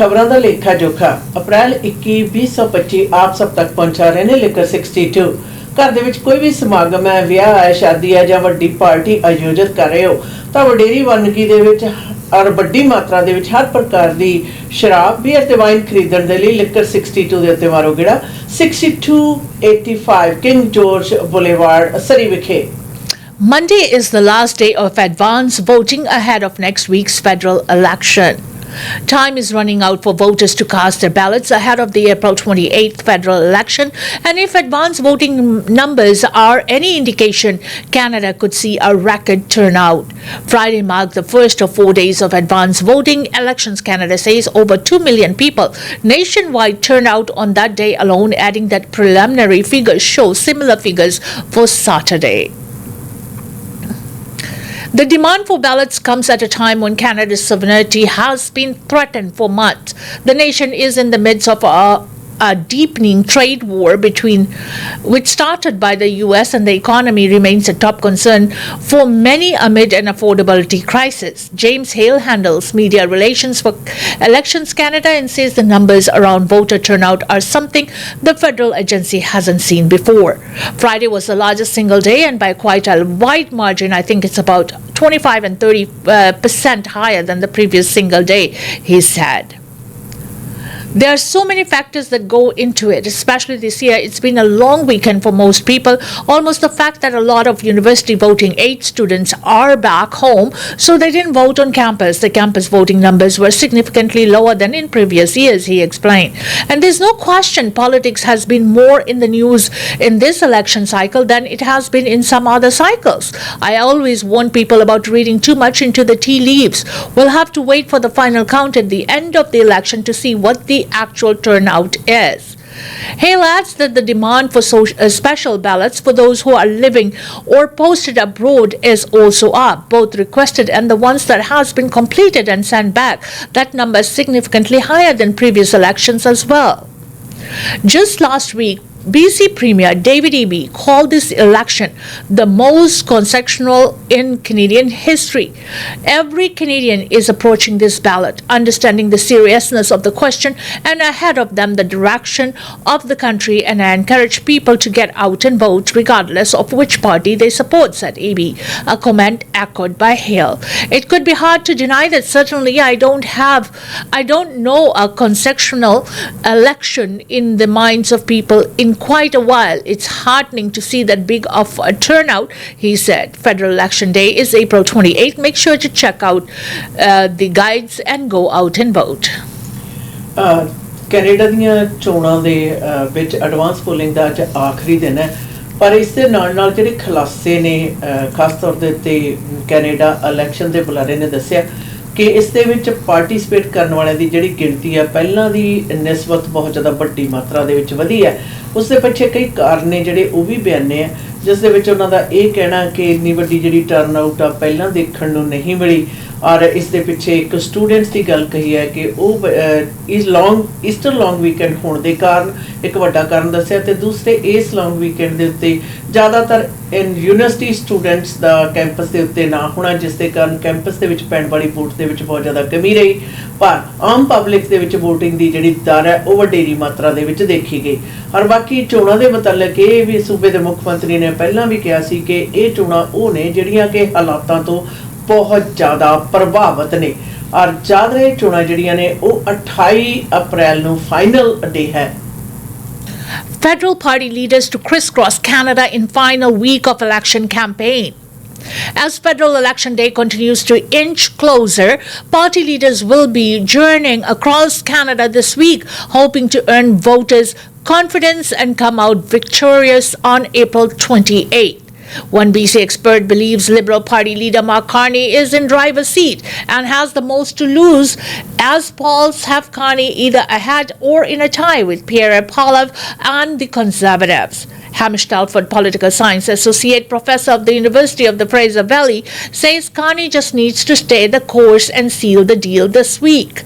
खबरां दा लेखा जोखा अप्रैल 21 2025 आप सब तक पहुंचा रहे ने लेकर 62 घर ਦੇ ਵਿੱਚ ਕੋਈ ਵੀ ਸਮਾਗਮ ਹੈ ਵਿਆਹ ਹੈ ਸ਼ਾਦੀ ਹੈ ਜਾਂ ਵੱਡੀ ਪਾਰਟੀ ਆਯੋਜਿਤ ਕਰ ਰਹੇ ਹੋ ਤਾਂ ਵਡੇਰੀ ਵੰਨਗੀ ਦੇ ਵਿੱਚ ਔਰ ਵੱਡੀ ਮਾਤਰਾ ਦੇ ਵਿੱਚ ਹਰ ਪ੍ਰਕਾਰ ਦੀ ਸ਼ਰਾਬ ਬੀਅਰ ਤੇ ਵਾਈਨ ਖਰੀਦਣ ਦੇ ਲਈ ਲਿਕਰ 62 ਦੇ ਉੱਤੇ ਮਾਰੋ ਗੇੜਾ 6285 ਕਿੰਗ ਜਾਰਜ ਬੁਲੇਵਾਰਡ ਸਰੀ ਵਿਖੇ Monday is the last day of advance voting ahead of next week's federal election. Time is running out for voters to cast their ballots ahead of the April 28th federal election, and if advance voting numbers are any indication, Canada could see a record turnout. Friday marked the first of 4 days of advance voting. Elections Canada says over 2 million people. Nationwide turnout on that day alone, adding that preliminary figures show similar figures for Saturday. The demand for ballots comes at a time when Canada's sovereignty has been threatened for months. The nation is in the midst of a deepening trade war which started by the US, and the economy remains a top concern for many amid an affordability crisis. James Hale handles media relations for Elections Canada and says the numbers around voter turnout are something the federal agency hasn't seen before. Friday was the largest single day, and by quite a wide margin. I think it's about 25 and 30% higher than the previous single day, he said. There are so many factors that go into it, especially this year. It's been a long weekend for most people. Almost the fact that a lot of university voting age students are back home, so they didn't vote on campus. The campus voting numbers were significantly lower than in previous years, he explained. And there's no question politics has been more in the news in this election cycle than it has been in some other cycles. I always warn people about reading too much into the tea leaves. We'll have to wait for the final count at the end of the election to see what the actual turnout is. Hale adds that the demand for special ballots for those who are living or posted abroad is also up, both requested and the ones that has been completed and sent back. That number is significantly higher than previous elections as well. Just last week, BC Premier David Eby called this election the most consecutive in Canadian history. Every Canadian is approaching this ballot, understanding the seriousness of the question and ahead of them the direction of the country, and I encourage people to get out and vote regardless of which party they support, said Eby, a comment echoed by Hale. It could be hard to deny that certainly I don't know a consecutive election in the minds of people in quite a while. It's heartening to see that big of a turnout, he said. Federal election day is April 28th. Make sure to check out the guides and go out and vote. Canada ਦੀਆਂ ਚੋਣਾਂ ਦੇ ਵਿੱਚ advance polling ਦਾ ਅੱਜ ਆਖਰੀ ਦਿਨ ਹੈ, ਪਰ ਇਸ ਦੇ ਨਾਲ ਜਿਹੜੇ ਖੁਲਾਸੇ ਨੇ ਖਾਸ ਤੌਰ ਦੇ ਉੱਤੇ ਕੈਨੇਡਾ ਇਲੈਕਸ਼ਨ ਦੇ ਬੁਲਾਰੇ ਨੇ ਦੱਸਿਆ ਕਿ ਇਸ ਦੇ ਵਿੱਚ ਪਾਰਟਿਸਿਪੇਟ ਕਰਨ ਵਾਲਿਆਂ ਦੀ ਜਿਹੜੀ ਗਿਣਤੀ ਹੈ ਪਹਿਲਾਂ ਦੀ ਨਿਸਬਤ ਬਹੁਤ ਜ਼ਿਆਦਾ ਵੱਡੀ ਮਾਤਰਾ ਦੇ ਵਿੱਚ ਵਧੀ ਹੈ। ਉਸ ਦੇ ਪਿੱਛੇ ਕਈ ਕਾਰਨ ਨੇ ਜਿਹੜੇ ਉਹ ਵੀ ਬਿਆਨੇ ਆ, ਜਿਸ ਦੇ ਵਿੱਚ ਉਹਨਾਂ ਦਾ ਇਹ ਕਹਿਣਾ ਕਿ ਇੰਨੀ ਵੱਡੀ ਜਿਹੜੀ ਟਰਨ ਆਊਟ ਆ ਪਹਿਲਾਂ ਦੇਖਣ ਨੂੰ ਨਹੀਂ ਮਿਲੀ, ਔਰ ਇਸ ਦੇ ਪਿੱਛੇ ਇੱਕ ਸਟੂਡੈਂਟਸ ਦੀ ਗੱਲ ਕਹੀ ਹੈ ਕਿ ਉਹ ਈਸਟਰ ਲੌਂਗ ਵੀਕਐਂਡ ਹੋਣ ਦੇ ਕਾਰਨ ਇੱਕ ਵੱਡਾ ਕਾਰਨ ਦੱਸਿਆ, ਤੇ ਦੂਸਰੇ ਇਸ ਲੌਂਗ ਵੀਕਐਂਡ ਦੇ ਉੱਤੇ ਜ਼ਿਆਦਾਤਰ ਯੂਨੀਵਰਸਿਟੀ ਸਟੂਡੈਂਟਸ ਦਾ ਕੈਂਪਸ ਦੇ ਉੱਤੇ ਨਾ ਹੋਣਾ, ਜਿਸ ਦੇ ਕਾਰਨ ਕੈਂਪਸ ਦੇ ਵਿੱਚ ਪੈਣ ਵਾਲੀ ਵੋਟ ਦੇ ਵਿੱਚ ਬਹੁਤ ਜ਼ਿਆਦਾ ਕਮੀ ਰਹੀ, ਪਰ ਆਮ ਪਬਲਿਕ ਦੇ ਵਿੱਚ ਵੋਟਿੰਗ ਦੀ ਜਿਹੜੀ ਦਰ ਹੈ ਉਹ ਵੱਡੇਰੀ ਮਾਤਰਾ ਦੇ ਵਿੱਚ ਦੇਖੀ ਗਈ। ਔਰ ਬਾਕੀ ਚੋਣਾਂ ਦੇ ਮੁਤਲਕ ਇਹ ਵੀ ਸੂਬੇ ਦੇ ਮੁੱਖ ਮੰਤਰੀ ਨੇ ਪਹਿਲਾਂ ਵੀ ਕਿਹਾ ਸੀ ਕਿ ਇਹ ਚੋਣਾਂ ਉਹ ਨੇ ਜਿਹੜੀਆਂ ਕਿ ਹਾਲਾਤਾਂ ਤੋਂ ਬਹੁਤ ਜ਼ਿਆਦਾ ਪ੍ਰਭਾਵਿਤ ਨੇ, ਔਰ ਯਾਦ ਰਹੇ ਚੋਣਾਂ ਜਿਹੜੀਆਂ ਨੇ ਉਹ 28 ਅਪ੍ਰੈਲ ਨੂੰ ਫਾਈਨਲ ਡੇ ਹੈ। Federal party leaders to crisscross Canada in final week of election campaign. As federal election day continues to inch closer, party leaders will be journeying across Canada this week, hoping to earn voters' confidence and come out victorious on April 28th. One BC expert believes Liberal Party leader Mark Carney is in driver's seat and has the most to lose, as polls have Carney either ahead or in a tie with Pierre Poilievre and the Conservatives. Hamish Telford, political science associate professor of the University of the Fraser Valley, says Carney just needs to stay the course and seal the deal this week.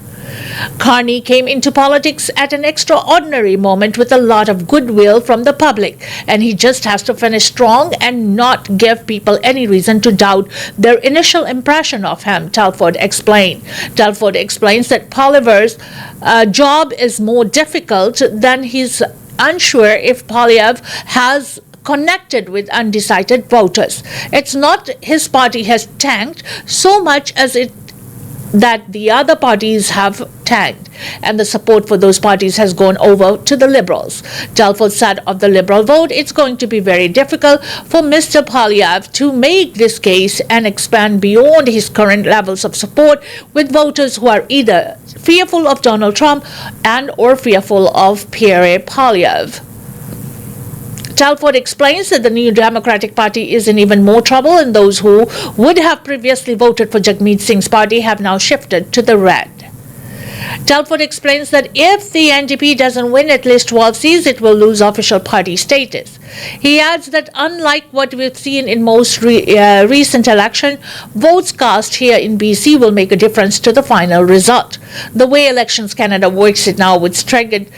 Carney came into politics at an extraordinary moment with a lot of goodwill from the public, and he just has to finish strong and not give people any reason to doubt their initial impression of him, Telford explained. Telford explains that Poilievre's job is more difficult than he's unsure if Poilievre has connected with undecided voters. It's not his party has tanked so much as it that the other parties have tanked, and the support for those parties has gone over to the Liberals. Telford said of the Liberal vote, it's going to be very difficult for Mr. Poilievre to make this case and expand beyond his current levels of support with voters who are either fearful of Donald Trump and or fearful of Pierre Poilievre. Telford explains that the New Democratic Party is in even more trouble, and those who would have previously voted for Jagmeet Singh's party have now shifted to the red. Telford explains that if the NDP doesn't win at least 12 seats, it will lose official party status. He adds that unlike what we've seen in most recent election, votes cast here in BC will make a difference to the final result. The way Elections Canada works it now with staggered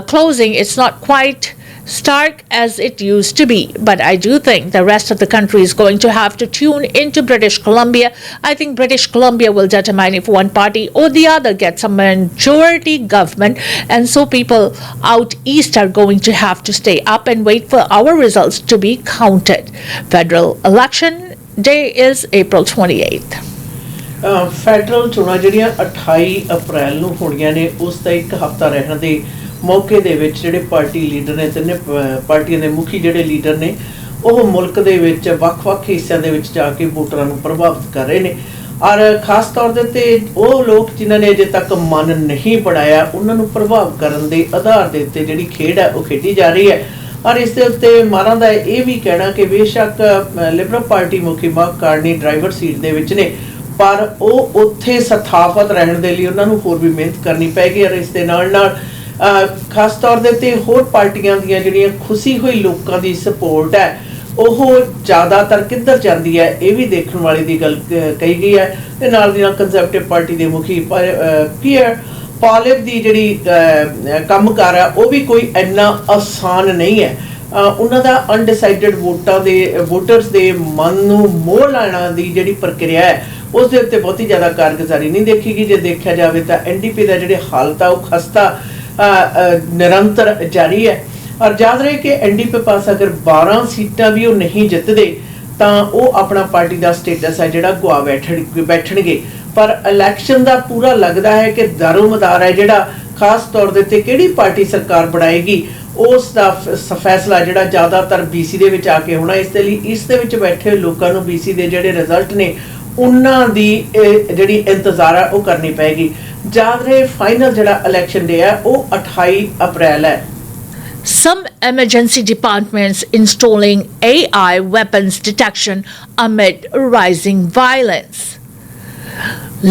closing, it's not quite stark as it used to be, but I do think the rest of the country is going to have to tune into British Columbia. I think British Columbia will determine if one party or the other gets a majority government, and so people out east are going to have to stay up and wait for our results to be counted. Federal election day is April 28th. Federal ਚੋਣਾਂ ਜਿਹੜੀਆਂ 28 ਅਪ੍ਰੈਲ ਨੂੰ ਹੋਣੀਆਂ ਨੇ, ਉਸ ਦਾ ਇੱਕ ਹਫ਼ਤਾ ਰਹਿਣ ਦੇ ਮੌਕੇ ਦੇ ਵਿੱਚ ਜਿਹੜੇ ਪਾਰਟੀ ਲੀਡਰ ਨੇ, ਤਿੰਨੇ ਪਾਰਟੀਆਂ ਦੇ ਮੁਖੀ ਜਿਹੜੇ ਲੀਡਰ ਨੇ, ਉਹ ਮੁਲਕ ਦੇ ਵਿੱਚ ਵੱਖ-ਵੱਖ ਹਿੱਸਿਆਂ ਦੇ ਵਿੱਚ ਜਾ ਕੇ ਵੋਟਰਾਂ ਨੂੰ ਪ੍ਰਭਾਵਿਤ ਕਰ ਰਹੇ ਨੇ। ਔਰ ਖਾਸ ਤੌਰ ਦੇ ਉੱਤੇ ਉਹ ਲੋਕ ਜਿਨ੍ਹਾਂ ਨੇ ਅਜੇ ਤੱਕ ਮਨ ਨਹੀਂ ਬਣਾਇਆ, ਉਹਨਾਂ ਨੂੰ ਪ੍ਰਭਾਵ ਕਰਨ ਦੇ ਆਧਾਰ ਦੇ ਉੱਤੇ ਜਿਹੜੀ ਖੇਡ ਹੈ ਉਹ ਖੇਡੀ ਜਾ ਰਹੀ ਹੈ। ਔਰ ਇਸ ਦੇ ਉੱਤੇ ਮਾਰਾਂ ਦਾ ਇਹ ਵੀ ਕਹਿਣਾ ਕਿ ਬੇਸ਼ੱਕ ਲਿਬਰਲ ਪਾਰਟੀ ਮੁਖੀ ਮਾਰਕ ਕਾਰਨੀ ਡਰਾਈਵਰ ਸੀਟ ਦੇ ਵਿੱਚ ਨੇ, ਪਰ ਉਹ ਉੱਥੇ ਸਥਾਪਿਤ ਰਹਿਣ ਦੇ ਲਈ ਉਹਨਾਂ ਨੂੰ ਹੋਰ ਵੀ ਮਿਹਨਤ ਕਰਨੀ ਪੈਗੀ। ਔਰ ਇਸ ਦੇ ਨਾਲ ਖਾਸ ਤੌਰ ਦੇ ਉੱਤੇ ਹੋਰ ਪਾਰਟੀਆਂ ਦੀਆਂ ਜਿਹੜੀਆਂ ਖੁਸ਼ੀ ਹੋਈ ਲੋਕਾਂ ਦੀ ਸਪੋਰਟ ਹੈ, ਉਹ ਜ਼ਿਆਦਾਤਰ ਕਿੱਧਰ ਜਾਂਦੀ ਹੈ, ਇਹ ਵੀ ਦੇਖਣ ਵਾਲੀ ਦੀ ਗੱਲ ਕਹੀ ਗਈ ਹੈ। ਤੇ ਨਾਲ ਦੀ ਨਾਲ ਕੰਜ਼ਰਵੇਟਿਵ ਪਾਰਟੀ ਦੇ ਮੁਖੀ ਪੀਅਰ ਪੋਲੀਵ ਦੀ ਜਿਹੜੀ ਕੰਮਕਾਰ ਹੈ, ਉਹ ਵੀ ਕੋਈ ਇੰਨਾ ਆਸਾਨ ਨਹੀਂ ਹੈ। ਉਹਨਾਂ ਦਾ ਅਨਡਿਸਾਈਡਡ ਵੋਟਰਸ ਦੇ ਮਨ ਨੂੰ ਮੋਹ ਲੈਣਾ ਦੀ ਜਿਹੜੀ ਪ੍ਰਕਿਰਿਆ ਹੈ, ਉਸ ਦੇ ਉੱਤੇ ਬਹੁਤੀ ਜ਼ਿਆਦਾ ਕਾਰਗੁਜ਼ਾਰੀ ਨਹੀਂ ਦੇਖੀ ਗਈ। ਜੇ ਦੇਖਿਆ ਜਾਵੇ ਤਾਂ NDP ਦਾ ਜਿਹੜੇ ਹਾਲਤ ਆ ਉਹ ਖਸਤਾ ਨਿਰੰਤਰ ਜਾਰੀ ਹੈ। ਔਰ ਯਾਦ ਰਹੇ ਕਿ NDP ਪਾਸ ਅਗਰ 12 ਸੀਟਾਂ ਵੀ ਉਹ ਨਹੀਂ ਜਿੱਤਦੇ ਤਾਂ ਉਹ ਆਪਣਾ ਪਾਰਟੀ ਦਾ ਸਟੇਟਸ ਹੈ ਜਿਹੜਾ ਗੁਆ ਬੈਠਣਗੇ। ਪਰ ਇਲੈਕਸ਼ਨ ਦਾ ਪੂਰਾ ਲੱਗਦਾ ਹੈ ਕਿ ਦਾਰੋਮਦਾਰ ਹੈ ਜਿਹੜਾ ਖਾਸ ਤੌਰ ਦੇ ਉੱਤੇ ਕਿਹੜੀ ਪਾਰਟੀ ਸਰਕਾਰ ਬਣਾਏਗੀ, ਉਸ ਦਾ ਫੈਸਲਾ ਜਿਹੜਾ ਜ਼ਿਆਦਾਤਰ BC ਦੇ ਵਿੱਚ ਆ ਕੇ ਹੋਣਾ। ਇਸ ਦੇ ਲਈ ਇਸ ਦੇ ਵਿੱਚ ਬੈਠੇ ਲੋਕਾਂ ਨੂੰ BC ਦੇ ਜਿਹੜੇ ਰਿਜ਼ਲਟ ਨੇ ਉਹਨਾਂ ਦੀ ਜਿਹੜੀ ਇੰਤਜ਼ਾਰ ਹੈ ਉਹ ਕਰਨੀ ਪਏਗੀ। ਯਾਦ ਰਹੇ ਫਾਈਨਲ ਜਿਹੜਾ ਇਲੈਕਸ਼ਨ ਡੇ ਹੈ ਉਹ 28 ਅਪ੍ਰੈਲ ਹੈ। Some emergency departments installing AI weapons detection amid rising violence.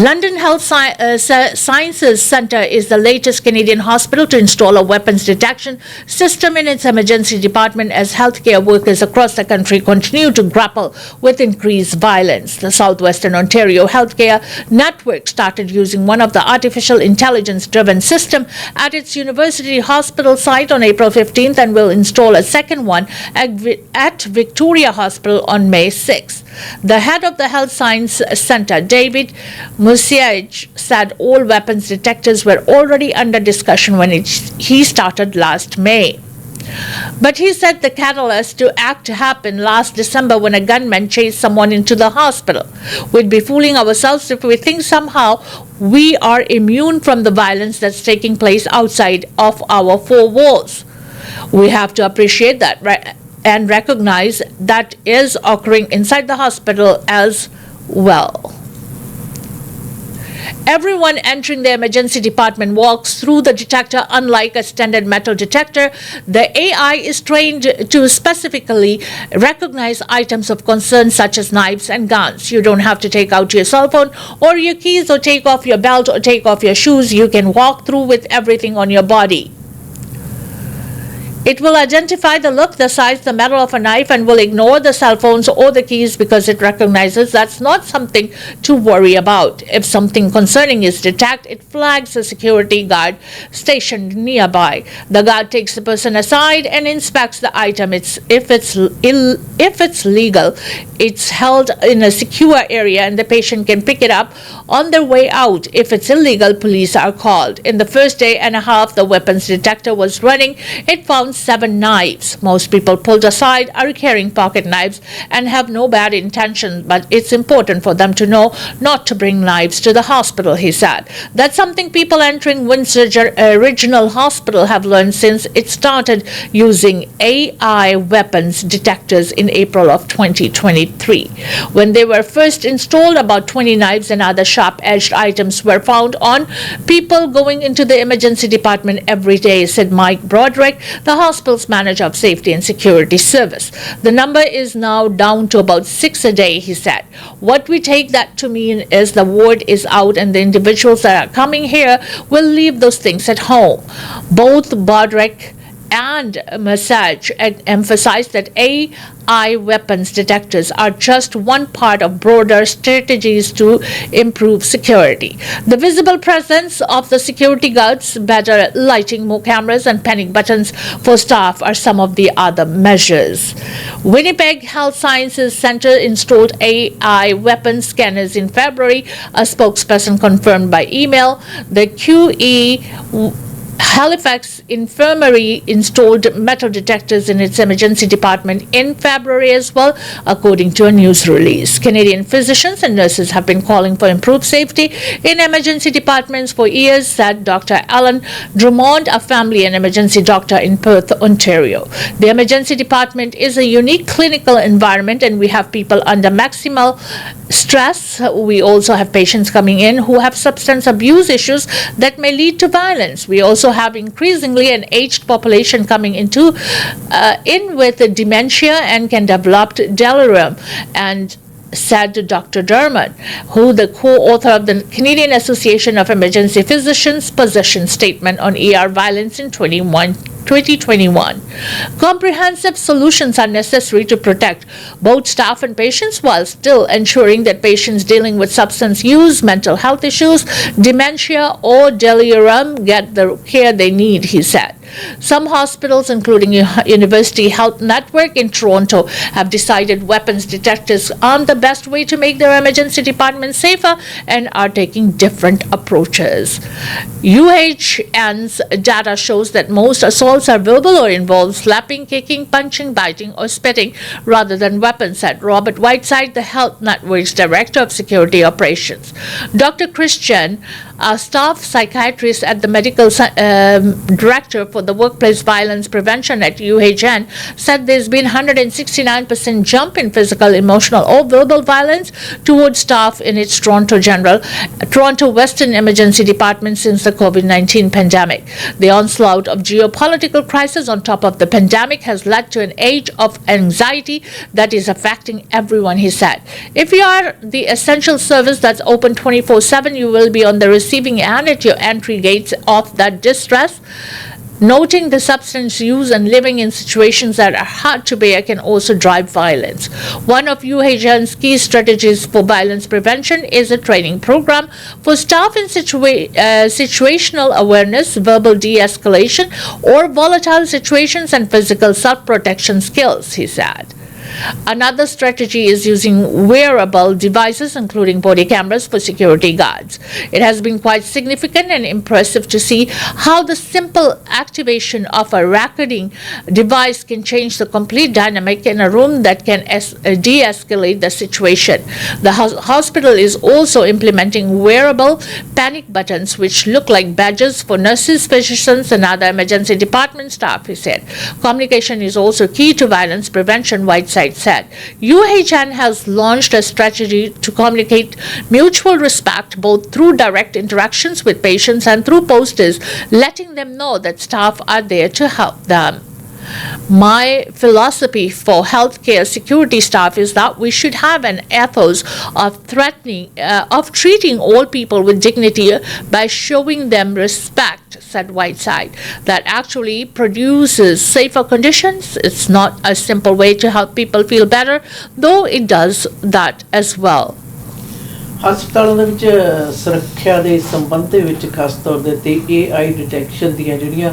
London Health Sciences Centre is the latest Canadian hospital to install a weapons detection system in its emergency department as healthcare workers across the country continue to grapple with increased violence. The Southwestern Ontario Healthcare Network started using one of the artificial intelligence-driven system at its university hospital site on April 15th and will install a second one at Victoria Hospital on May 6th. The head of the Health Science Centre, David Musiaj, said all weapons detectors were already under discussion when he started last May. But he said the catalyst to act happened last December when a gunman chased someone into the hospital. We'd be fooling ourselves if we think somehow we are immune from the violence that's taking place outside of our four walls. We have to appreciate that, right? And recognize that is occurring inside the hospital as well. Everyone entering the emergency department walks through the detector. Unlike a standard metal detector, the AI is trained to specifically recognize items of concern such as knives and guns. You don't have to take out your cell phone or your keys or take off your belt or take off your shoes. You can walk through with everything on your body. It will identify the look, the size, the metal of a knife, and will ignore the cell phones or the keys because it recognizes that's not something to worry about. If something concerning is detected, it flags a security guard stationed nearby. The guard takes the person aside and inspects the item. If it's legal, it's held in a secure area and the patient can pick it up on their way out. If it's illegal, police are called. In the first day and a half the weapons detector was running, it found 7 knives. Most people pulled aside are carrying pocket knives and have no bad intentions, but it's important for them to know not to bring knives to the hospital, he said. That's something people entering Windsor Regional Hospital have learned since it started using AI weapons detectors in April of 2023. When they were first installed, about 20 knives and other sharp-edged items were found on people going into the emergency department every day, said Mike Broderick, the hospital's manager of safety and security service. The number is now down to about 6 a day, he said. What we take that to mean is the word is out and the individuals that are coming here will leave those things at home. Both Broderick and Massage emphasized that AI weapons detectors are just one part of broader strategies to improve security. The visible presence of the security guards, better lighting, more cameras, and panic buttons for staff are some of the other measures. Winnipeg Health Sciences Center installed AI weapon scanners in February, a spokesperson confirmed by email. The QE Halifax Infirmary installed metal detectors in its emergency department in February as well, according to a news release. Canadian physicians and nurses have been calling for improved safety in emergency departments for years, said Dr. Alan Drummond, a family and emergency doctor in Perth, Ontario. The emergency department is a unique clinical environment and we have people under maximal stress. We also have patients coming in who have substance abuse issues that may lead to violence. We also have increasingly an aged population coming in with dementia and can develop delirium, and said Dr. Dermot, who the co-author of the Canadian Association of Emergency Physicians position statement on ER violence in 2021. Comprehensive solutions are necessary to protect both staff and patients while still ensuring that patients dealing with substance use, mental health issues, dementia, or delirium get the care they need, he said. Some hospitals, including University Health Network in Toronto, have decided weapons detectors aren't the best way to make their emergency departments safer and are taking different approaches. UHN's data shows that most assaults are verbal or involve slapping, kicking, punching, biting, or spitting rather than weapons, said Robert Whiteside, the Health Network's Director of Security Operations. Dr. Christian, a staff psychiatrist at the Medical Director for the Workplace Violence Prevention at UHN, said there's been 169% jump in physical, emotional, or verbal violence towards staff in its Toronto Western Emergency Department since the COVID-19 pandemic. The onslaught of geopolitical crisis on top of the pandemic has led to an age of anxiety that is affecting everyone, he said. If you are the essential service that's open 24/7, you will be on the receiving end at your entry gates of that distress. Noting the substance use and living in situations that are hard to bear can also drive violence. One of UHN's key strategies for violence prevention is a training program for staff in situational awareness, verbal de-escalation, or volatile situations and physical self-protection skills, he said. Another strategy is using wearable devices, including body cameras, for security guards. It has been quite significant and impressive to see how the simple activation of a recording device can change the complete dynamic in a room that can de-escalate the situation. The hospital is also implementing wearable panic buttons, which look like badges for nurses, physicians, and other emergency department staff, he said. Communication is also key to violence prevention, Whiteside said. UHN has launched a strategy to communicate mutual respect both through direct interactions with patients and through posters, letting them know that staff are there to help them. My philosophy for healthcare security staff is that we should have an ethos of treating all people with dignity by showing them respect, said Whiteside. That actually produces safer conditions. It's not a simple way to help people feel better, though it does that as well. ਹਸਪਤਾਲਾਂ ਦੇ ਵਿੱਚ ਸੁਰੱਖਿਆ ਦੇ ਸੰਬੰਧ ਦੇ ਵਿੱਚ ਖਾਸ ਤੌਰ ਦੇ ਉੱਤੇ AI ਡਿਟੈਕਸ਼ਨ ਦੀਆਂ ਜਿਹੜੀਆਂ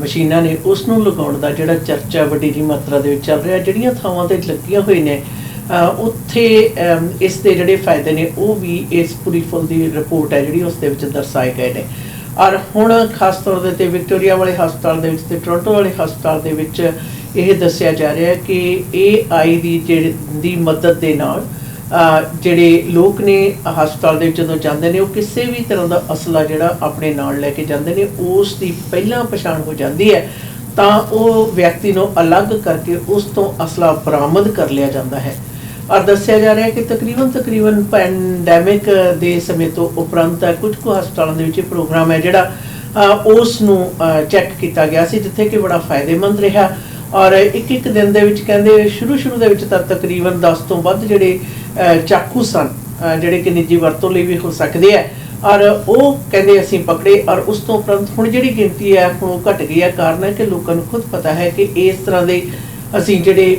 ਮਸ਼ੀਨਾਂ ਨੇ ਉਸ ਨੂੰ ਲਗਾਉਣ ਦਾ ਜਿਹੜਾ ਚਰਚਾ ਵੱਡੀ ਜਿਹੀ ਮਾਤਰਾ ਦੇ ਵਿੱਚ ਚੱਲ ਰਿਹਾ ਜਿਹੜੀਆਂ ਥਾਵਾਂ 'ਤੇ ਲੱਗੀਆਂ ਹੋਈ ਨੇ ਉੱਥੇ ਇਸ ਦੇ ਜਿਹੜੇ ਫਾਇਦੇ ਨੇ ਉਹ ਵੀ ਇਸ ਪੂਰੀ ਫੁੱਲ ਦੀ ਰਿਪੋਰਟ ਹੈ ਜਿਹੜੀ ਉਸ ਦੇ ਵਿੱਚ ਦਰਸਾਏ ਗਏ ਨੇ ਔਰ ਹੁਣ ਖਾਸ ਤੌਰ ਦੇ ਉੱਤੇ ਵਿਕਟੋਰੀਆ ਵਾਲੇ ਹਸਪਤਾਲ ਦੇ ਵਿੱਚ ਤੇ ਟੋਰਾਂਟੋ ਵਾਲੇ ਹਸਪਤਾਲ ਦੇ ਵਿੱਚ ਇਹ ਦੱਸਿਆ ਜਾ ਰਿਹਾ ਕਿ AI ਦੀ ਮਦਦ ਦੇ ਨਾਲ ਜਿਹੜੇ ਲੋਕ ਨੇ ਹਸਪਤਾਲ ਦੇ ਵਿੱਚ ਜਦੋਂ ਜਾਂਦੇ ਨੇ ਉਹ ਕਿਸੇ ਵੀ ਤਰ੍ਹਾਂ ਦਾ ਅਸਲਾ ਜਿਹੜਾ ਆਪਣੇ ਨਾਲ ਲੈ ਕੇ ਜਾਂਦੇ ਨੇ ਉਸ ਦੀ ਪਹਿਲਾਂ ਪਛਾਣ ਹੋ ਜਾਂਦੀ ਹੈ ਤਾਂ ਉਹ ਵਿਅਕਤੀ ਨੂੰ ਅਲੱਗ ਕਰਕੇ ਉਸ ਤੋਂ ਅਸਲਾ ਬਰਾਮਦ ਕਰ ਲਿਆ ਜਾਂਦਾ ਹੈ ਔਰ ਦੱਸਿਆ ਜਾ ਰਿਹਾ ਕਿ ਤਕਰੀਬਨ ਪੈਂਡੈਮਿਕ ਦੇ ਸਮੇਂ ਤੋਂ ਉਪਰੰਤ ਕੁਝ ਕੁ ਹਸਪਤਾਲਾਂ ਦੇ ਵਿੱਚ ਪ੍ਰੋਗਰਾਮ ਹੈ ਜਿਹੜਾ ਉਸ ਨੂੰ ਚੈੱਕ ਕੀਤਾ ਗਿਆ ਸੀ ਜਿੱਥੇ ਕਿ ਬੜਾ ਫਾਇਦੇਮੰਦ ਰਿਹਾ ਔਰ ਇੱਕ ਦਿਨ ਦੇ ਵਿੱਚ ਕਹਿੰਦੇ ਸ਼ੁਰੂ ਦੇ ਵਿੱਚ ਤਾਂ ਤਕਰੀਬਨ 10 ਤੋਂ ਵੱਧ ਜਿਹੜੇ ਚਾਕੂ ਸਨ ਜਿਹੜੇ ਕਿ ਨਿੱਜੀ ਵਰਤੋਂ ਲਈ ਵੀ ਹੋ ਸਕਦੇ ਆ ਔਰ ਉਹ ਕਹਿੰਦੇ ਅਸੀਂ ਪਕੜੇ ਔਰ ਉਸ ਤੋਂ ਉਪਰੰਤ ਹੁਣ ਜਿਹੜੀ ਗਿਣਤੀ ਹੈ ਹੁਣ ਉਹ ਘਟ ਗਈ ਹੈ ਕਾਰਨ ਹੈ ਕਿ ਲੋਕਾਂ ਨੂੰ ਖੁਦ ਪਤਾ ਹੈ ਕਿ ਇਸ ਤਰ੍ਹਾਂ ਦੇ ਅਸੀਂ ਜਿਹੜੇ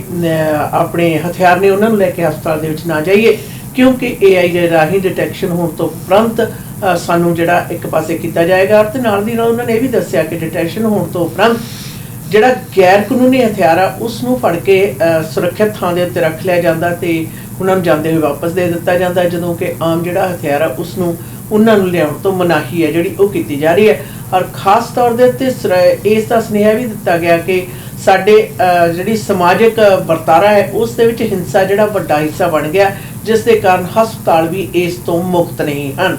ਆਪਣੇ ਹਥਿਆਰ ਨੇ ਉਹਨਾਂ ਨੂੰ ਲੈ ਕੇ ਹਸਪਤਾਲ ਦੇ ਵਿੱਚ ਨਾ ਜਾਈਏ ਕਿਉਂਕਿ AI ਦੇ ਰਾਹੀਂ ਡਿਟੈਕਸ਼ਨ ਹੋਣ ਤੋਂ ਉਪਰੰਤ ਸਾਨੂੰ ਜਿਹੜਾ ਇੱਕ ਪਾਸੇ ਕੀਤਾ ਜਾਏਗਾ ਤੇ ਨਾਲ ਦੀ ਨਾਲ ਉਹਨਾਂ ਨੇ ਇਹ ਵੀ ਦੱਸਿਆ ਕਿ ਡਿਟੈਕਸ਼ਨ ਹੋਣ ਤੋਂ ਉਪਰੰਤ ਜਿਹੜਾ ਗੈਰ ਕਾਨੂੰਨੀ ਹਥਿਆਰ ਆ ਉਸ ਨੂੰ ਫੜ ਕੇ ਸੁਰੱਖਿਅਤ ਥਾਂ ਦੇ ਉੱਤੇ ਰੱਖ ਲਿਆ ਜਾਂਦਾ ਤੇ ਉਹਨਾਂ ਨੂੰ ਜਾਂਦੇ ਹੋਏ ਵਾਪਸ ਦੇ ਦਿੱਤਾ ਜਾਂਦਾ ਜਦੋਂ ਕਿ ਆਮ ਜਿਹੜਾ ਹਥਿਆਰ ਆ ਉਸ ਨੂੰ ਉਹਨਾਂ ਨੂੰ ਲਿਆਉਣ ਤੋਂ ਮਨਾਹੀ ਹੈ ਜਿਹੜੀ ਉਹ ਕੀਤੀ ਜਾ ਰਹੀ ਹੈ ਔਰ ਖਾਸ ਤੌਰ ਦੇ ਉੱਤੇ ਇਸ ਦਾ ਸੁਨੇਹਾ ਵੀ ਦਿੱਤਾ ਗਿਆ ਕਿ ਸਾਡੇ ਜਿਹੜੀ ਸਮਾਜਿਕ ਵਰਤਾਰਾ ਹੈ ਉਸ ਦੇ ਵਿੱਚ ਹਿੰਸਾ ਜਿਹੜਾ ਵੱਡਾ ਹਿੱਸਾ ਬਣ ਗਿਆ ਜਿਸ ਦੇ ਕਾਰਨ ਹਸਪਤਾਲ ਵੀ ਇਸ ਤੋਂ ਮੁਕਤ ਨਹੀਂ ਹਨ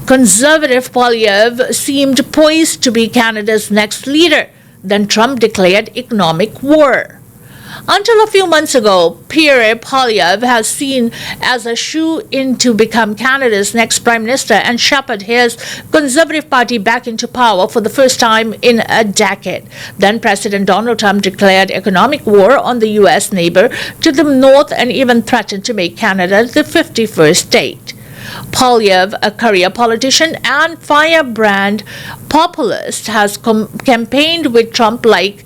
Conservative Polyev seemed poised to be Canada's next leader. Then Trump declared economic war. Until a few months ago, Pierre Poilievre has seen as a shoe-in to become Canada's next Prime Minister and shepherd his Conservative Party back into power for the first time in a decade. Then President Donald Trump declared economic war on the U.S. neighbor to the north and even threatened to make Canada the 51st state. Poilievre, a career politician and firebrand populist, has campaigned with Trump like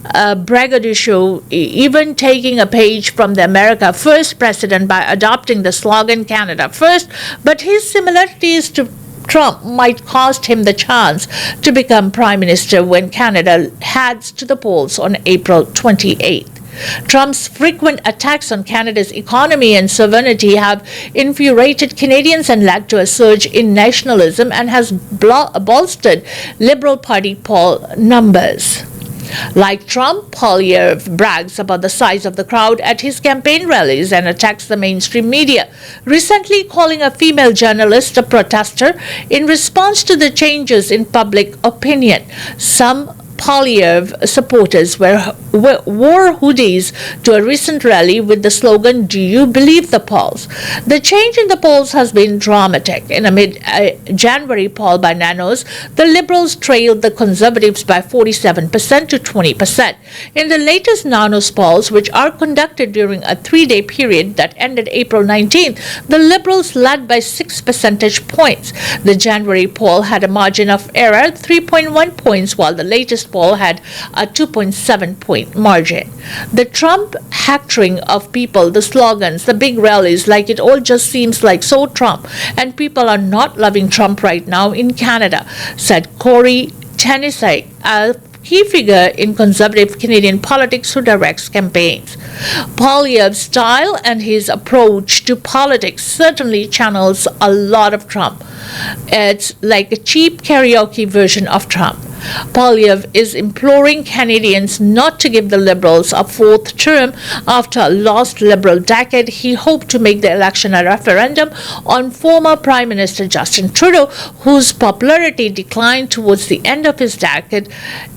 braggadocio, even taking a page from the America First president by adopting the slogan Canada First, but his similarities to Trump might cost him the chance to become Prime Minister when Canada heads to the polls on April 28th. Trump's frequent attacks on Canada's economy and sovereignty have infuriated Canadians and led to a surge in nationalism and has bolstered Liberal Party poll numbers. Like Trump, Poilievre brags about the size of the crowd at his campaign rallies and attacks the mainstream media, recently calling a female journalist a protester in response to the changes in public opinion. Some Poilievre supporters wore hoodies to a recent rally with the slogan, "Do you believe the polls?" The change in the polls has been dramatic. In a mid-January poll by Nanos, the Liberals trailed the Conservatives by 47% to 20%. In the latest Nanos polls, which are conducted during a 3-day period that ended April 19th, the Liberals led by 6 percentage points. The January poll had a margin of error 3.1 points, while the latest poll had a 2.7-point margin. The Trump hectoring of people, the slogans, the big rallies, like it all just seems like so Trump, and people are not loving Trump right now in Canada, said Corey Tennessee, a key figure in conservative Canadian politics who directs campaigns. Poilievre's style and his approach to politics certainly channels a lot of Trump. It's like a cheap karaoke version of Trump. Poilievre is imploring Canadians not to give the Liberals a 4th term after a lost Liberal decade. He hoped to make the election a referendum on former Prime Minister Justin Trudeau, whose popularity declined towards the end of his decade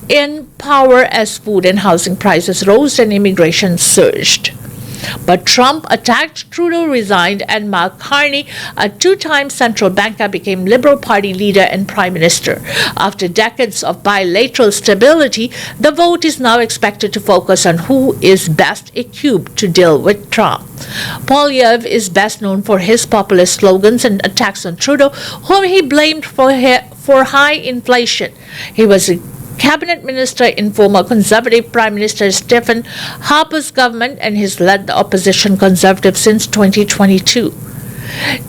in power as food and housing prices rose and immigration surged. But Trump attacked, Trudeau resigned, and Mark Carney, a two-time central banker, became Liberal Party leader and prime minister. After decades of bilateral stability, the vote is now expected to focus on who is best equipped to deal with Trump. Poilievre is best known for his populist slogans and attacks on Trudeau, whom he blamed for high inflation. He was a cabinet minister in former Conservative Prime Minister Stephen Harper's government and has led the opposition Conservative since 2022.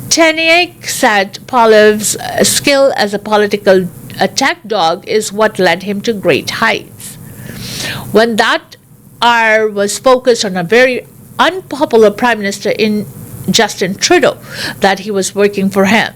Teniak said Poilievre's skill as a political attack dog is what led him to great heights. When that hour was focused on a very unpopular Prime Minister in Justin Trudeau, that he was working for him.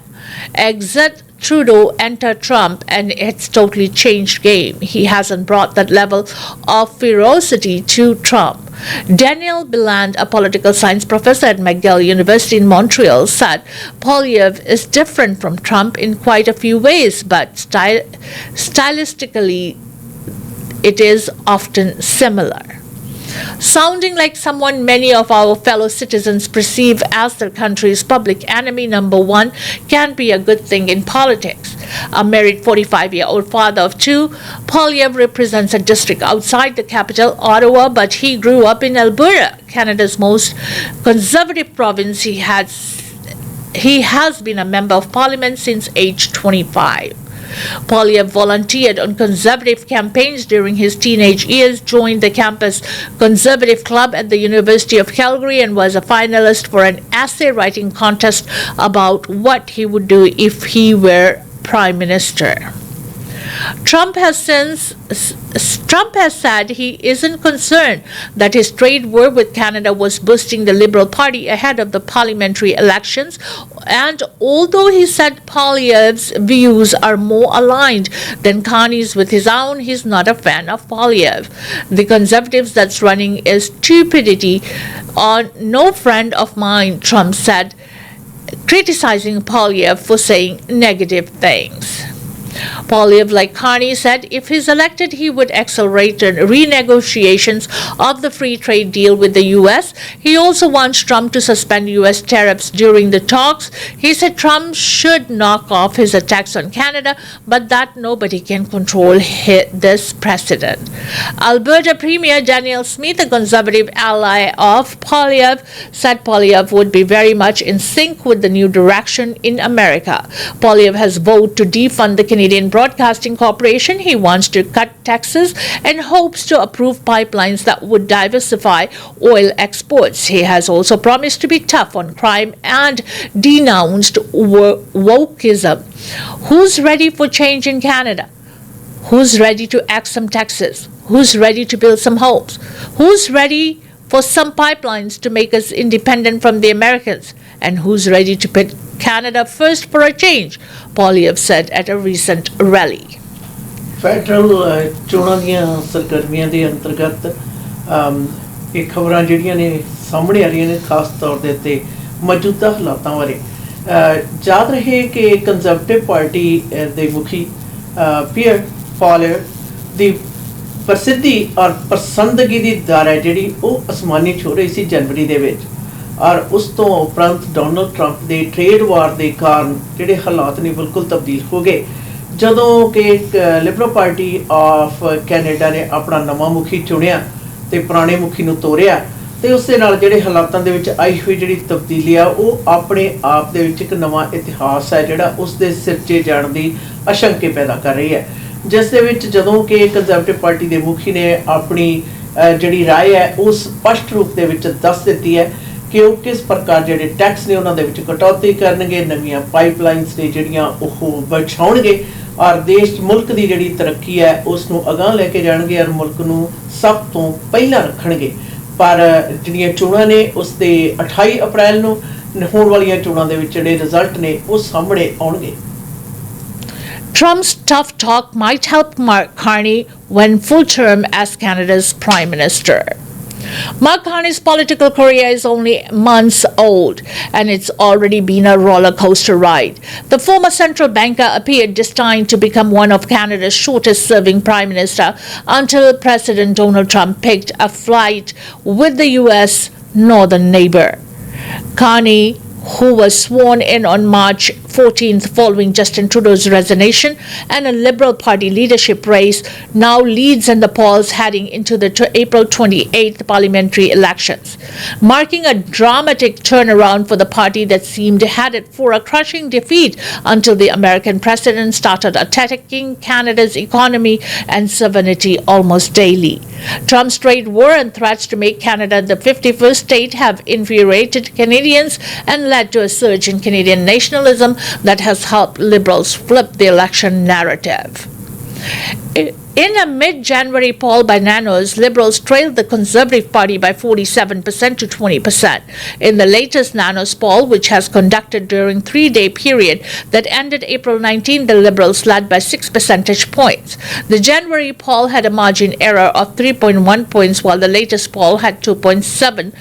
Exit Trudeau, enter Trump, and it's totally changed game. He hasn't brought that level of ferocity to Trump. Daniel Beland, a political science professor at McGill University in Montreal, said Poilievre is different from Trump in quite a few ways, but stylistically it is often similar. Sounding like someone many of our fellow citizens perceive as their country's public enemy number one can be a good thing in politics. A married 45-year-old father of two, Poilievre represents a district outside the capital, Ottawa, but he grew up in Alberta, Canada's most conservative province. He has been a member of parliament since age 25. Poilievre volunteered on conservative campaigns during his teenage years, joined the campus conservative club at the University of Calgary, and was a finalist for an essay writing contest about what he would do if he were prime minister. Trump has said he isn't concerned that his trade war with Canada was boosting the Liberal Party ahead of the parliamentary elections, and although he said Poilievre's views are more aligned than Carney's with his own, he's not a fan of Poilievre. The Conservatives that's running is stupidity or no friend of mine, Trump said, criticizing Poilievre for saying negative things. Poilievre, like Carney, said if he's elected, he would accelerate the renegotiations of the free trade deal with the U.S. He also wants Trump to suspend U.S. tariffs during the talks. He said Trump should knock off his attacks on Canada, but that nobody can control this precedent. Alberta Premier Danielle Smith, a conservative ally of Poilievre, said Poilievre would be very much in sync with the new direction in America. Poilievre has vowed to defund the Canadian Broadcasting Corporation. He wants to cut taxes and hopes to approve pipelines that would diversify oil exports. He has also promised to be tough on crime and denounced wokeism. Who's ready for change in Canada? Who's ready to act some taxes? Who's ready to build some homes? Who's ready for some pipelines to make us independent from the Americans? And who's ready to put Canada first for a change? Poilievre said at a recent rally. Federal ਚੋਣਾਂ ਦੀਆਂ ਸਰਗਰਮੀਆਂ ਦੇ ਅੰਤਰਗਤ ਇਹ ਖਬਰਾਂ ਜਿਹੜੀਆਂ ਨੇ ਸਾਹਮਣੇ ਆ ਰਹੀਆਂ ਨੇ, ਖਾਸ ਤੌਰ ਦੇ ਉੱਤੇ ਮੌਜੂਦਾ ਹਾਲਾਤਾਂ ਬਾਰੇ। ਯਾਦ ਰਹੇ ਕਿ ਕੰਜ਼ਰਵੇਟਿਵ ਪਾਰਟੀ ਦੇ ਮੁਖੀ ਪੀਅਰ ਪੋਲੀਏਵਰ ਦੀ ਪ੍ਰਸਿੱਧੀ ਔਰ ਪਸੰਦਗੀ ਦੀ ਦਰ ਹੈ ਜਿਹੜੀ ਉਹ ਅਸਮਾਨੀ ਛੂ ਰਹੀ ਸੀ ਜਨਵਰੀ ਦੇ ਵਿੱਚ, ਔਰ ਉਸ ਤੋਂ ਉਪਰੰਤ ਡੋਨਲਡ ਟਰੰਪ ਦੇ ਟ੍ਰੇਡ ਵਾਰ ਦੇ ਕਾਰਨ ਜਿਹੜੇ ਹਾਲਾਤ ਨੇ ਬਿਲਕੁਲ ਤਬਦੀਲ ਹੋ ਗਏ। ਜਦੋਂ ਕਿ ਲਿਬਰਲ ਪਾਰਟੀ ਆਫ ਕੈਨੇਡਾ ਨੇ ਆਪਣਾ ਨਵਾਂ ਮੁਖੀ ਚੁਣਿਆ ਤੇ ਪੁਰਾਣੇ ਮੁਖੀ ਨੂੰ ਤੋਰਿਆ, ਤੇ ਉਸ ਦੇ ਨਾਲ ਜਿਹੜੇ ਹਾਲਾਤਾਂ ਦੇ ਵਿੱਚ ਆਈ ਹੋਈ ਜਿਹੜੀ ਤਬਦੀਲੀ ਆ ਉਹ ਆਪਣੇ ਆਪ ਦੇ ਵਿੱਚ ਇੱਕ ਨਵਾਂ ਇਤਿਹਾਸ ਹੈ ਜਿਹੜਾ ਉਸ ਦੇ ਸਿਰਜੇ ਜਾਣ ਦੀ ਆਸ਼ੰਕੇ ਪੈਦਾ ਕਰ ਰਹੀ ਹੈ, ਜਿਸ ਦੇ ਵਿੱਚ ਜਦੋਂ ਕਿ ਕੰਜ਼ਰਵੇਟਿਵ ਪਾਰਟੀ ਦੇ ਮੁਖੀ ਨੇ ਆਪਣੀ ਜਿਹੜੀ ਰਾਏ ਹੈ ਉਹ ਸਪਸ਼ਟ ਰੂਪ ਦੇ ਵਿੱਚ ਦੱਸ ਦਿੱਤੀ ਹੈ ਕਿ ਉਹ ਕਿਸ ਪ੍ਰਕਾਰ ਜਿਹੜੇ ਟੈਕਸ ਨੇ ਉਹਨਾਂ ਦੇ ਵਿੱਚ ਕਟੌਤੀ ਕਰਨਗੇ, ਨਵੀਆਂ ਪਾਈਪਲਾਈਨਸ ਨੇ ਜਿਹੜੀਆਂ ਉਹ ਵਿਛਾਉਣਗੇ ਔਰ ਦੇਸ਼ ਮੁਲਕ ਦੀ ਜਿਹੜੀ ਤਰੱਕੀ ਹੈ ਉਸ ਨੂੰ ਅਗਾਂਹ ਲੈ ਕੇ ਜਾਣਗੇ ਔਰ ਮੁਲਕ ਨੂੰ ਸਭ ਤੋਂ ਪਹਿਲਾਂ ਰੱਖਣਗੇ। ਪਰ ਜਿਹੜੀਆਂ ਚੋਣਾਂ ਨੇ ਉਸ ਦੇ 28 ਅਪ੍ਰੈਲ ਨੂੰ ਹੋਣ ਵਾਲੀਆਂ ਚੋਣਾਂ ਦੇ ਵਿੱਚ ਜਿਹੜੇ ਰਿਜ਼ਲਟ ਨੇ ਉਹ ਸਾਹਮਣੇ ਆਉਣਗੇ। Trump's tough talk might help Mark Carney win full term as Canada's Prime Minister. Mark Carney's political career is only months old, and it's already been a roller coaster ride. The former central banker appeared destined to become one of Canada's shortest serving prime minister until President Donald Trump picked a fight with the U.S. northern neighbor. Carney, who was sworn in on March 14th following Justin Trudeau's resignation and a Liberal Party leadership race, now leads in the polls heading into the April 28th parliamentary elections, marking a dramatic turnaround for the party that seemed headed for a crushing defeat until the American president started attacking Canada's economy and sovereignty almost daily. Trump's trade war and threats to make Canada the 51st state have infuriated Canadians and led to a surge in Canadian nationalism that has helped Liberals flip the election narrative. In a mid-January poll by Nanos, Liberals trailed the Conservative Party by 47% to 20%. In the latest Nanos poll, which has conducted during a 3-day period that ended April 19, the Liberals led by 6 percentage points. The January poll had a margin error of 3.1 points, while the latest poll had 2.7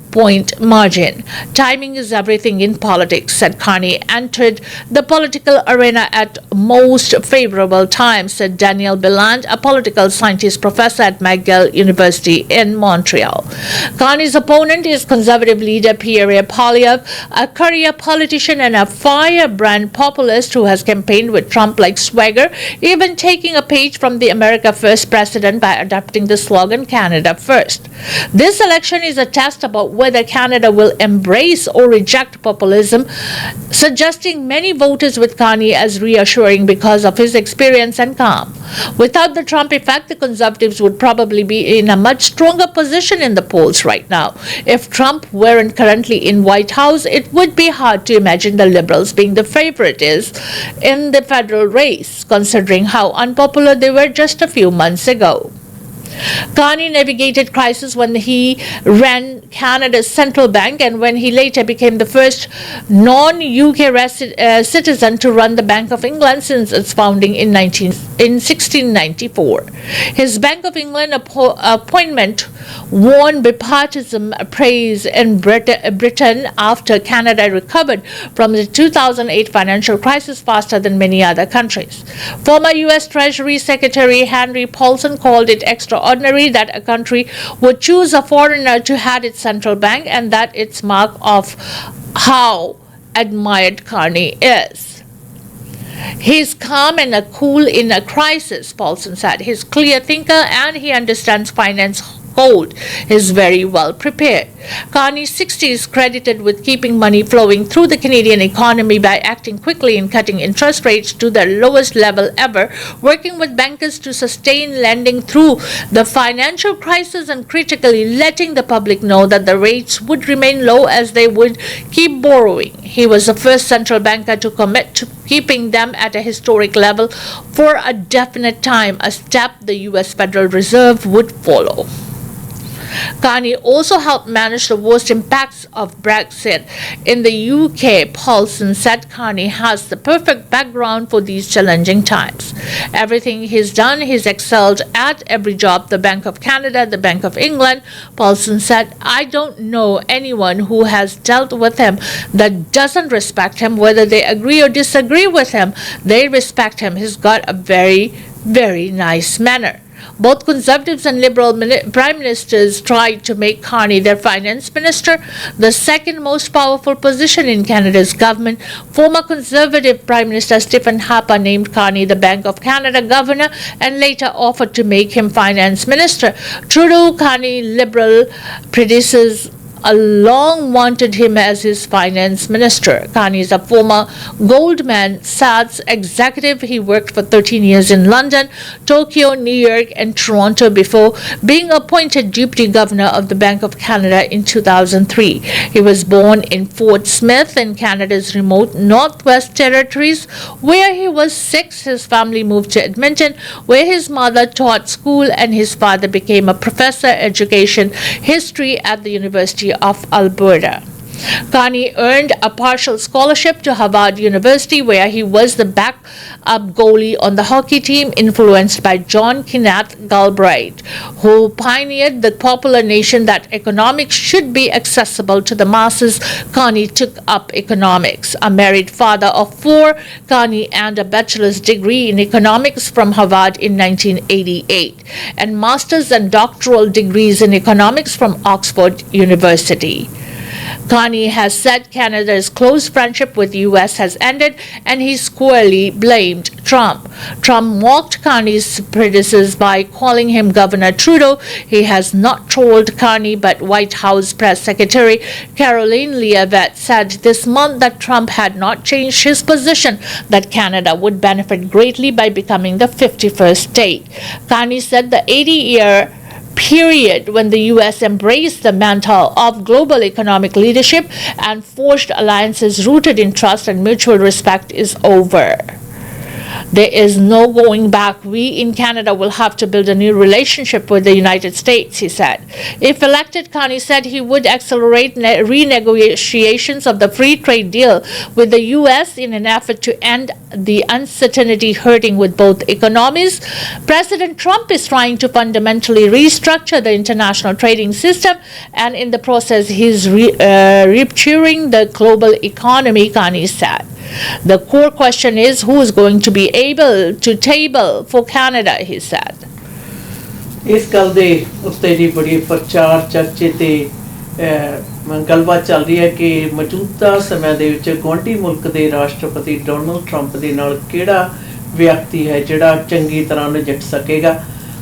point margin. Timing is everything in politics, said Carney. Entered the political arena at most favorable time, said Daniel Beland, a political scientist professor at McGill University in Montreal. Carney's opponent is Conservative leader Pierre Poilievre, a career politician and a firebrand populist who has campaigned with Trump like swagger, even taking a page from the America First president by adopting the slogan Canada First. This election is a test about whether Canada will embrace or reject populism, suggesting many voters with Carney as reassuring because of his experience and calm. Without the Trump effect, the Conservatives would probably be in a much stronger position in the polls right now. If Trump weren't currently in White House, it would be hard to imagine the Liberals being the favorite is in the federal race, considering how unpopular they were just a few months ago. Carney navigated crisis when he ran Canada's central bank and when he later became the first non-UK citizen to run the Bank of England since its founding in 1694. His Bank of England appointment won bipartisan praise in Britain after Canada recovered from the 2008 financial crisis faster than many other countries. Former U.S. Treasury Secretary Henry Paulson called it extraordinary that a country would choose a foreigner to head its central bank, and that it's mark of how admired Carney is. He's calm and cool in a crisis, Paulson said. He's a clear thinker and he understands finance cold. He's very well prepared. Carney's 60 is credited with keeping money flowing through the Canadian economy by acting quickly in cutting interest rates to the lowest level ever, working with bankers to sustain lending through the financial crisis and critically letting the public know that the rates would remain low as they would keep borrowing. He was the first central banker to commit to keeping them at a historic level for a definite time, a step the U.S. Federal Reserve would follow. Carney also helped manage the worst impacts of Brexit in the UK. Paulson said Carney has the perfect background for these challenging times. Everything he's done, he's excelled at every job, the Bank of Canada, the Bank of England. Paulson said, I don't know anyone who has dealt with him that doesn't respect him, whether they agree or disagree with him. They respect him. He's got a very, very nice manner. Both Conservatives and Liberal Prime Ministers tried to make Carney their finance minister, the second most powerful position in Canada's government. Former Conservative Prime Minister Stephen Harper named Carney the Bank of Canada governor and later offered to make him finance minister. Trudeau, Carney Liberal predecessors long wanted him as his finance minister. Carney is a former Goldman Sachs executive. He worked for 13 years in London, Tokyo, New York, and Toronto before being appointed deputy governor of the Bank of Canada in 2003. He was born in Fort Smith in Canada's remote Northwest Territories, where he was 6. His family moved to Edmonton, where his mother taught school and his father became a professor education history at the University of Alberta. Carney earned a partial scholarship to Harvard University, where he was the backup goalie on the hockey team, influenced by John Kenneth Galbraith, who pioneered the popular notion that economics should be accessible to the masses. Carney took up economics. A married father of four, Carney earned a bachelor's degree in economics from Harvard in 1988 and master's and doctoral degrees in economics from Oxford University. Carney has said Canada's close friendship with the U.S. has ended, and he squarely blamed Trump. Trump mocked Carney's predecessors by calling him Governor Trudeau. He has not trolled Carney, but White House Press Secretary Caroline Leavitt said this month that Trump had not changed his position that Canada would benefit greatly by becoming the 51st state. Carney said the 80-year period when the U.S. embraced the mantle of global economic leadership and forged alliances rooted in trust and mutual respect is over. There is no going back. We in Canada will have to build a new relationship with the United States, he said. If elected, Carney said he would accelerate renegotiations of the free trade deal with the U.S. in an effort to end the uncertainty hurting with both economies. President Trump is trying to fundamentally restructure the international trading system, and in the process, he's rupturing the global economy, Carney said. The core question is who is going to be able to table for Canada, he said. ਇਸ ਗੱਲ ਦੇ ਉੱਤੇ ਜੀ ਬੜੀ ਪ੍ਰਚਾਰ ਚਰਚੇ ਤੇ ਗੱਲਬਾਤ ਚੱਲ ਰਹੀ ਹੈ ਕਿ ਮੌਜੂਦਾ ਸਮੇਂ ਦੇ ਵਿੱਚ ਗੁਆਂਢੀ ਮੁਲਕ ਦੇ ਰਾਸ਼ਟਰਪਤੀ ਡੋਨਲਡ ਟਰੰਪ ਦੇ ਨਾਲ ਕਿਹੜਾ ਵਿਅਕਤੀ ਹੈ ਜਿਹੜਾ ਚੰਗੀ ਤਰ੍ਹਾਂ ਨਜਿੱਠ ਸਕੇਗਾ।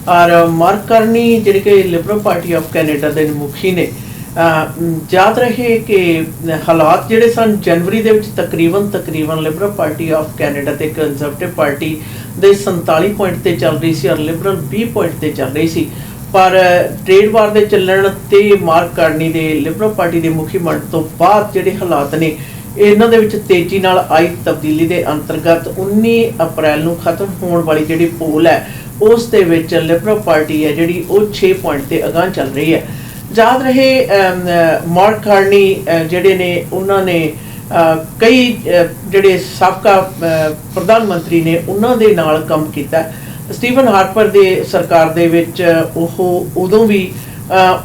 ਔਰ ਮਾਰਕ ਕਾਰਨੀ ਜਿਹੜੇ ਕਿ ਲਿਬਰਲ ਪਾਰਟੀ ਆਫ ਕੈਨੇਡਾ ਦੇ ਮੁਖੀ ਨੇ याद रहे कि हालात ਜਿਹੜੇ ਸਨ ਜਨਵਰੀ ਦੇ ਵਿੱਚ ਤਕਰੀਬਨ ਲਿਬਰਲ ਪਾਰਟੀ ਆਫ ਕੈਨੇਡਾ ਤੇ ਕੰਜ਼ਰਵੇਟਿਵ ਪਾਰਟੀ ਦੇ 47 ਪੁਆਇੰਟ ਤੇ ਚੱਲ ਰਹੀ ਸੀ ਔਰ ਲਿਬਰਲ 20 ਪੁਆਇੰਟ ਤੇ ਚੱਲ ਰਹੀ ਸੀ ਪਰ ਟ੍ਰੇਡ ਵਾਰ ਦੇ ਚੱਲਣ ਤੇ ਮਾਰਕ ਕਾਰਨੀ ਦੇ ਲਿਬਰਲ ਪਾਰਟੀ ਦੇ ਮੁਖੀ ਬਣਨ ਤੋਂ ਬਾਅਦ ਜਿਹੜੇ ਹਾਲਾਤ ਨੇ ਇਹਨਾਂ ਦੇ ਵਿੱਚ ਤੇਜ਼ੀ ਨਾਲ ਆਈ ਤਬਦੀਲੀ ਦੇ ਅੰਤਰਗਤ 19 ਅਪ੍ਰੈਲ ਨੂੰ ਖਤਮ ਹੋਣ ਵਾਲੀ ਜਿਹੜੀ ਪੋਲ ਹੈ ਉਸ ਦੇ ਵਿੱਚ ਲਿਬਰਲ ਪਾਰਟੀ ਹੈ ਜਿਹੜੀ ਉਹ 6 ਪੁਆਇੰਟ ਤੇ ਅਗਾਂਹ ਚੱਲ ਰਹੀ ਹੈ। याद रहे मार्क कार्नी ਜਿਹੜੇ ਨੇ ਉਹਨਾਂ ਨੇ ਕਈ ਜਿਹੜੇ ਸਾਬਕਾ ਪ੍ਰਧਾਨ ਮੰਤਰੀ ਨੇ ਉਹਨਾਂ ਦੇ ਨਾਲ ਕੰਮ ਕੀਤਾ। ਸਟੀਵਨ ਹਾਰਪਰ ਦੇ ਸਰਕਾਰ ਦੇ ਵਿੱਚ ਉਹ ਉਦੋਂ ਵੀ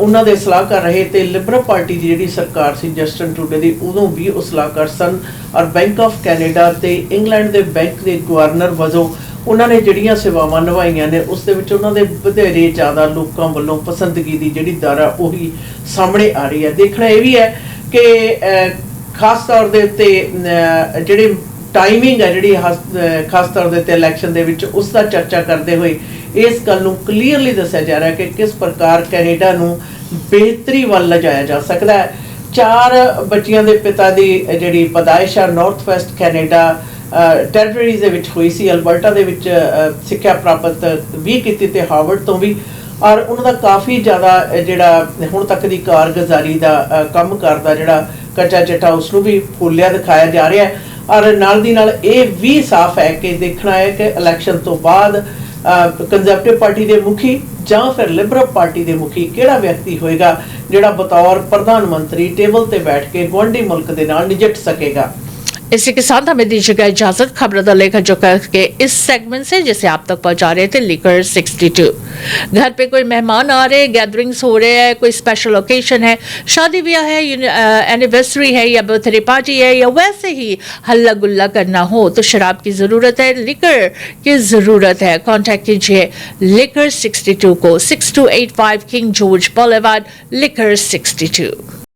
ਉਹਨਾਂ ਦੇ ਸਲਾਹਕਾਰ ਰਹੇ ਤੇ ਲਿਬਰਲ ਪਾਰਟੀ ਦੀ ਜਿਹੜੀ ਸਰਕਾਰ ਸੀ ਜਸਟਨ ਟਰੂਡੋ ਦੀ ਉਦੋਂ ਵੀ ਉਹ ਸਲਾਹਕਾਰ ਸਨ ਔਰ ਬੈਂਕ ਆਫ ਕੈਨੇਡਾ ਤੇ ਇੰਗਲੈਂਡ ਦੇ ਬੈਂਕ ਦੇ ਗਵਰਨਰ ਵਜੋਂ ਉਹਨਾਂ ਨੇ ਜਿਹੜੀਆਂ ਸੇਵਾਵਾਂ ਨਿਭਾਈਆਂ ਨੇ ਉਸ ਦੇ ਵਿੱਚ ਉਹਨਾਂ ਦੇ ਵਧੇਰੇ ਜ਼ਿਆਦਾ ਲੋਕਾਂ ਵੱਲੋਂ ਪਸੰਦਗੀ ਦੀ ਜਿਹੜੀ ਦਰ ਆ ਉਹੀ ਸਾਹਮਣੇ ਆ ਰਹੀ ਹੈ। ਦੇਖਣਾ ਇਹ ਵੀ ਹੈ ਕਿ ਖਾਸ ਤੌਰ ਦੇ ਉੱਤੇ ਜਿਹੜੀ ਟਾਈਮਿੰਗ ਹੈ ਜਿਹੜੀ ਖਾਸ ਤੌਰ ਦੇ ਉੱਤੇ ਇਲੈਕਸ਼ਨ ਦੇ ਵਿੱਚ ਉਸ ਦਾ ਚਰਚਾ ਕਰਦੇ ਹੋਏ ਇਸ ਗੱਲ ਨੂੰ ਕਲੀਅਰਲੀ ਦੱਸਿਆ ਜਾ ਰਿਹਾ ਕਿ ਕਿਸ ਪ੍ਰਕਾਰ ਕੈਨੇਡਾ ਨੂੰ ਬਿਹਤਰੀ ਵੱਲ ਲਿਜਾਇਆ ਜਾ ਸਕਦਾ ਹੈ। 4 ਬੱਚਿਆਂ ਦੇ ਪਿਤਾ ਦੀ ਜਿਹੜੀ ਪਦਾਇਸ਼ ਆ ਨਾਰਥ ਵੈਸਟ ਕੈਨੇਡਾ ਟੈਰੀਟਰੀਜ਼ ਦੇ ਵਿੱਚ ਹੋਈ ਸੀ। ਅਲਬਰਟਾ ਦੇ ਵਿੱਚ ਸਿੱਖਿਆ ਪ੍ਰਾਪਤ ਵੀ ਕੀਤੀ ਤੇ ਹਾਰਵਰਡ ਤੋਂ ਵੀ ਔਰ ਉਹਨਾਂ ਦਾ ਕਾਫੀ ਜ਼ਿਆਦਾ ਜਿਹੜਾ ਹੁਣ ਤੱਕ ਦੀ ਕਾਰਗੁਜ਼ਾਰੀ ਦਾ ਕੰਮ ਕਰਦਾ ਜਿਹੜਾ ਕੱਚਾ ਚਿੱਟਾ ਉਸ ਨੂੰ ਵੀ ਫੁੱਲਿਆ ਦਿਖਾਇਆ ਜਾ ਰਿਹਾ ਹੈ। ਔਰ ਨਾਲ ਦੀ ਨਾਲ ਇਹ ਵੀ ਸਾਫ਼ ਹੈ ਕਿ ਦੇਖਣਾ ਹੈ ਕਿ ਇਲੈਕਸ਼ਨ ਤੋਂ ਬਾਅਦ ਕੰਜ਼ਰਵੇਟਿਵ ਪਾਰਟੀ ਦੇ ਮੁਖੀ ਜਾਂ ਫਿਰ ਲਿਬਰਲ ਪਾਰਟੀ ਦੇ ਮੁਖੀ ਕਿਹੜਾ ਵਿਅਕਤੀ ਹੋਏਗਾ ਜਿਹੜਾ ਬਤੌਰ ਪ੍ਰਧਾਨ ਮੰਤਰੀ ਟੇਬਲ ਤੇ बैठ के ਗੁਆਂਢੀ मुल्क ਦੇ ਨਾਲ ਨਜਿੱਠ ਸਕੇਗਾ। इसी के साथ हमें दीजिएगा इजाजत। खबरों दा लेखा जोखा के इस सेगमेंट से जिसे आप तक पहुंचा रहे थे लेकर 62। घर पे कोई मेहमान आ रहे, गैदरिंग्स हो रहे हैं, कोई स्पेशल ओकेशन है, शादी ब्याह है, एनिवर्सरी है या बर्थडे पार्टी है या वैसे ही हल्ला गुल्ला करना हो तो शराब की ज़रूरत है, लिकर की ज़रूरत है। कॉन्टैक्ट कीजिए लेकर 62 को 6285 किंग जॉर्ज बुलेवार्ड लेकर 62।